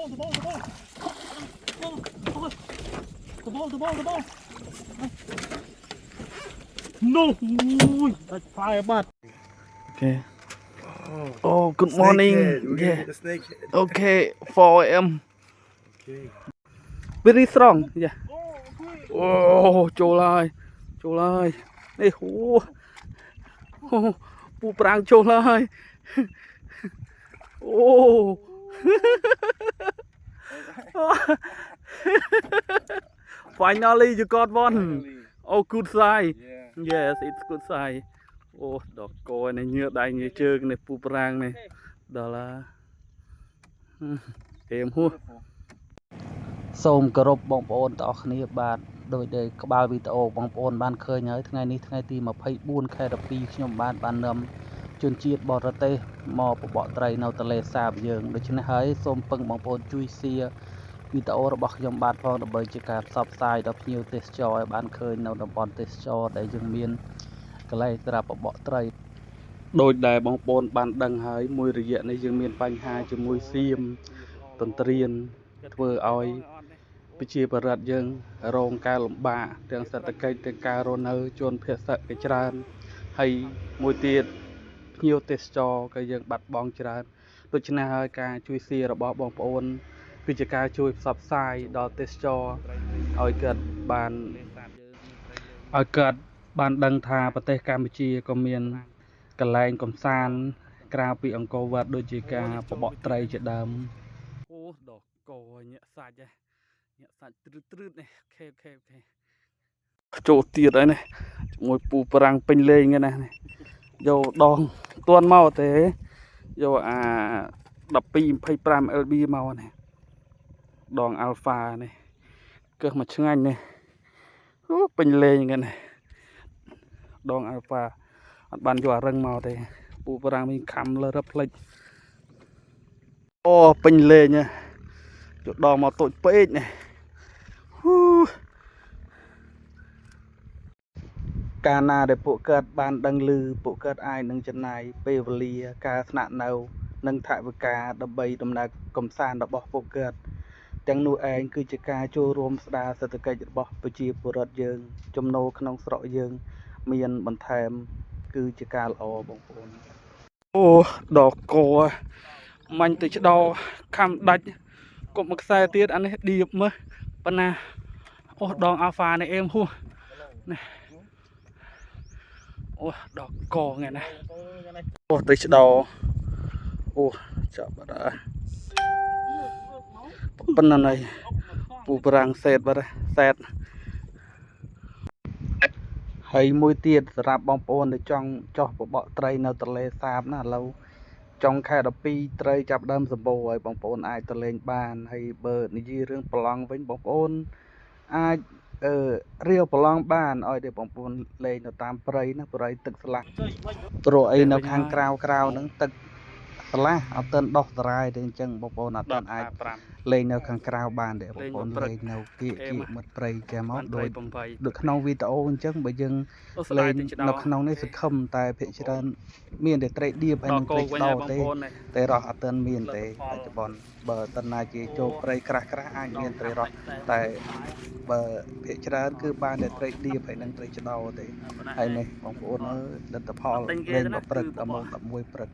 No, that's fire, but okay. Oh, good morning. Yeah. Okay, 4 a.m. Very strong. Yeah. Oh, trâu lai. Ê, pu prang trâu lai. Oh. Finally, you got one. Oh, good sign. Yes, it's good sign. Oh, đọt coi này nhựa đai như chơi này pu prang này. Đó là em hua. សូមគោរពបងប្អូនទាំងអស់គ្នាបាទដោយដែលក្បាលវីដេអូបងប្អូនបានឃើញហើយថ្ងៃនេះថ្ងៃទី24ខែ12ខ្ញុំបាននាំជនជាតិបរទេសមកបបកត្រីនៅទន្លេសាបយើងដូច្នេះហើយសូមពឹងបងប្អូនជួយ share វីដេអូរបស់ខ្ញុំបាទផងដើម្បីជាការផ្សព្វផ្សាយដល់ភ្ញៀវទេសចរឲ្យបានឃើញនៅតំបន់ទេសចរដែលយើងមានកន្លែងសម្រាប់បបកត្រីដោយដែលបងប្អូនបានដឹងហើយមួយរយៈនេះយើងមានបញ្ហាជាមួយសៀមទន្ទ្រានធ្វើឲ្យប្រជាពលរដ្ឋយើងរងការលំបាកទាំងសេដ្ឋកិច្ចទាំងការរស់នៅជនភៀសភាគច្រើនហើយមួយទៀតភ្ញៀវទេសចរក៏យើងបាត់បង់ច្រើនដូច្នេះហើយការជួយសៀរបស់បងប្អូនគឺជាការជួយផ្សព្វផ្សាយដល់ទេសចរឲ្យគាត់បានដឹងថាប្រទេសកម្ពុជាក៏មានកន្លែងកំសាន្តក្រៅពីអង្គរវត្តដូចជាការបបកត្រីជាដើមអូដកកញាក់សាច់ហ៎ញាក់សាច់ទ្រឹតនេះអូខេចូលទៀតហើយនេះជាមួយពូប្រាំងពេញលេងហ្នឹងណាយកដងទាន់មកទេយកអា1225 LB មកនេះដង Alpha នេះកើសមកឆ្ងាញ់នេះអូពេញលេងហ្នឹងណាដង Alpha អត់បានយកអារឹងមកទេពូប្រាំងមានខំលើរឹបផ្លេចអូពេញលេងយកដងមកតូចពេកនេះកាលណាដែលពួកគាត់បានដឹងឮពួកគាត់អាចនឹងចំណាយពេលវេលាការស្នាក់នៅនិងថវិកាដើម្បីដំណើរកំសាន្តរបស់ពួកគាត់ទាំងនោះឯងគឺជាការចូលរួមស្ដារសេដ្ឋកិច្ចរបស់ប្រជាពលរដ្ឋយើងចំណូលក្នុងស្រុកយើងមានបន្ថែមគឺជាការល្អបងប្អូនអូដកកមាញ់ទៅឆ្ដោខំដាច់កុំមួយខ្សែទៀតអានេះឌៀបមើលប៉ុណ្ណាអូដង Alpha នេះអេមហួសនេះអូដកកថ្ងៃណាអូទៅឆ្ដោអូចាប់បាត់ហើយប៉ុណ្ណាហើយពូប្រាំងសេតបាត់សេតហើយមួយទៀតសម្រាប់បងប្អូនដែលចង់ចោះបបកត្រីនៅទន្លេសាបណាឥឡូវចុងខែ12ត្រីចាប់ដើមសម្បូរហើយបងប្អូនអាចទៅលេងបានហើយបើនិយាយរឿងប្រឡងវិញបងប្អូនអាចរាវប្រឡងបានឲ្យតែបងប្អូនលេងនៅតាមព្រៃណាព្រៃទឹកស្លាស់ព្រោះអីនៅខាងក្រៅហ្នឹងទឹកស្លាស់អត់ទាន់ដោះស្រាយទេអញ្ចឹងបងប្អូនអត់ទាន់អាចលេងនៅខាងក្រៅបានទេបងប្អូនលេងនៅគៀកមិត្តព្រៃចេះមកដូចក្នុងវីដេអូអញ្ចឹងបើយើងលេងនៅក្នុងនេះសង្ឃឹមតែភាគច្រើនមានតែត្រីឌៀបហើយនឹងត្រីដោទេតែរស់អត់ទាន់មានទេបច្ចុប្បន្នបើតណាជាចូលព្រៃក្រាស់អាចមានត្រីរស់តែបើភាគច្រើនគឺបានតែត្រីឌៀបហើយនឹងត្រីឆ្ដោទេហើយនេះបងប្អូនអើយលទ្ធផលលេងមកព្រឹកដល់ម៉ោង11ព្រឹក